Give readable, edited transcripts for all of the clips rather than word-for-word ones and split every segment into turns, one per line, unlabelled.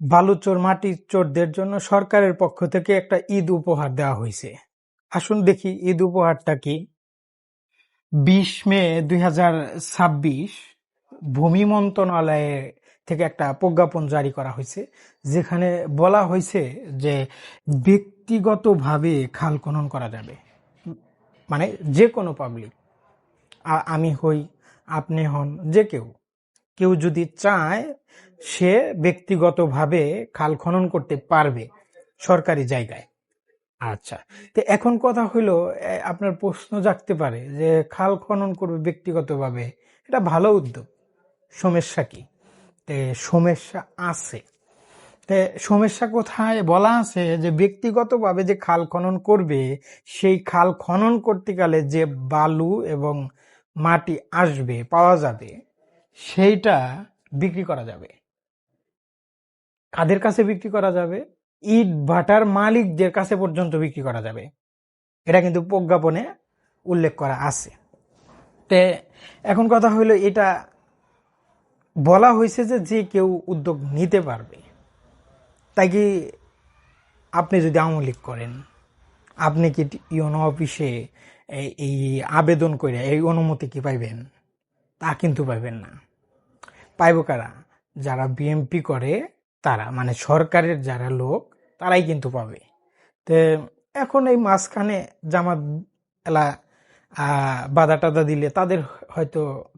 বালুচর মাটির চোরদের জন্য সরকারের পক্ষ থেকে একটা ঈদ উপহার দেওয়া হয়েছে। আসুন দেখি ঈদ উপহারটা কি। 20 মে 2026 ভূমি মন্ত্রণালয়ে থেকে একটা প্রজ্ঞাপন জারি করা হয়েছে, যেখানে বলা হয়েছে যে ব্যক্তিগতভাবে খাল খনন করা যাবে। মানে যে কোনো পাবলিক, আমি হই, আপনি হন, যে কেউ কেউ যদি চায় সে ব্যক্তিগতভাবে খাল খনন করতে পারবে সরকারি জায়গায়। আচ্ছা, তো এখন কথা হইলো, আপনার প্রশ্ন জাগতে পারে যে খাল খনন করবে ব্যক্তিগতভাবে, এটা ভালো উদ্যোগ, সমস্যা কি? সমস্যা আছে। সমস্যা কোথায়? বলা আছে যে ব্যক্তিগতভাবে যে খাল খনন করবে, সেই খাল খনন করতে গেলে যে বালু এবং মাটি আসবে, পাওয়া যাবে, সেইটা বিক্রি করা যাবে। কাদের কাছে বিক্রি করা যাবে? ইট ভাটার মালিকদের কাছে পর্যন্ত বিক্রি করা যাবে। এটা কিন্তু প্রজ্ঞাপনে উল্লেখ করা আছে। তে এখন কথা হইলো, এটা বলা হয়েছে যে যে কেউ উদ্যোগ নিতে পারবে। তাই কি আপনি যদি আওয়ামী লীগ করেন, আপনি কি ইউনো অফিসে এই আবেদন করে এই অনুমতি কি পাইবেন? তা কিন্তু পাইবেন না। পাইব কারা? যারা বিএমপি করে তারা, মানে সরকারের যারা লোক, তারাই কিন্তু পাবে। তো এখন এই মাঝখানে জামাত এলা বাধা টাদা দিলে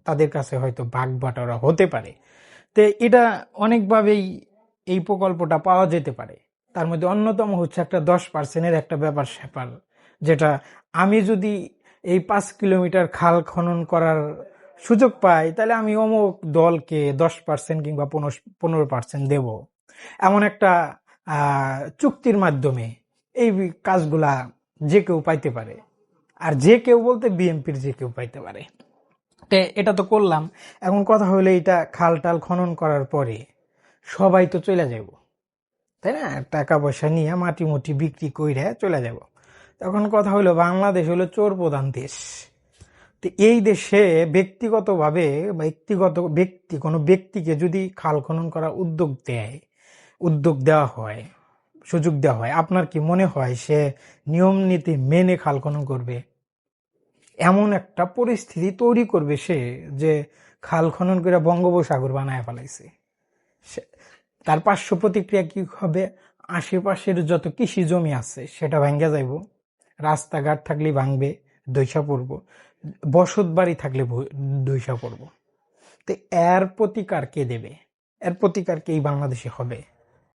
তাদের কাছে হয়তো ভাগ বাটোয়ারা হতে পারে। তো এটা অনেকভাবেই এই প্রকল্পটা পাওয়া যেতে পারে। তার মধ্যে অন্যতম হচ্ছে একটা 10%-এর একটা ব্যাপার স্যাপার, যেটা আমি যদি এই 5 কিলোমিটার খাল খনন করার সুযোগ পাই, তাহলে আমি অমুক দলকে 10% কিংবা 15% দেব। এমন একটা চুক্তির মাধ্যমে এই কাজগুলা যে কেউ পাইতে পারে। আর যে কেউ বলতে বিএনপির যে কেউ পাইতে পারে। এটা তো করলাম। এখন কথা হলো, এটা খাল টাল খনন করার পরে সবাই তো চলে যাব, তাই না? টাকা পয়সা নিয়ে মাটি মুটি বিক্রি কইরা চলে যাব। তখন কথা হলো, বাংলাদেশ হলো চোর প্রধান দেশ। তো এই দেশে ব্যক্তিগতভাবে কোনো ব্যক্তিকে যদি খাল খনন করার উদ্যোগ দেওয়া হয়, সুযোগ দেওয়া হয়, আপনার কি মনে হয় সে নিয়ম নীতি মেনে খাল খনন করবে? এমন একটা পরিস্থিতি তৈরি করবে সে, যে খাল খনন করে বঙ্গোপসাগর বানায় ফেলাইছে। তার পার্শ্ব প্রতিক্রিয়া কি হবে? আশেপাশের যত কৃষি জমি আছে সেটা ভাঙ্গা যাইব, রাস্তাঘাট থাকলে ভাঙবে, দইসা পড়বো, বসত বাড়ি থাকলে দইসা পড়বো। তো এর প্রতিকার কে দেবে? এর প্রতিকার কি এই বাংলাদেশে হবে?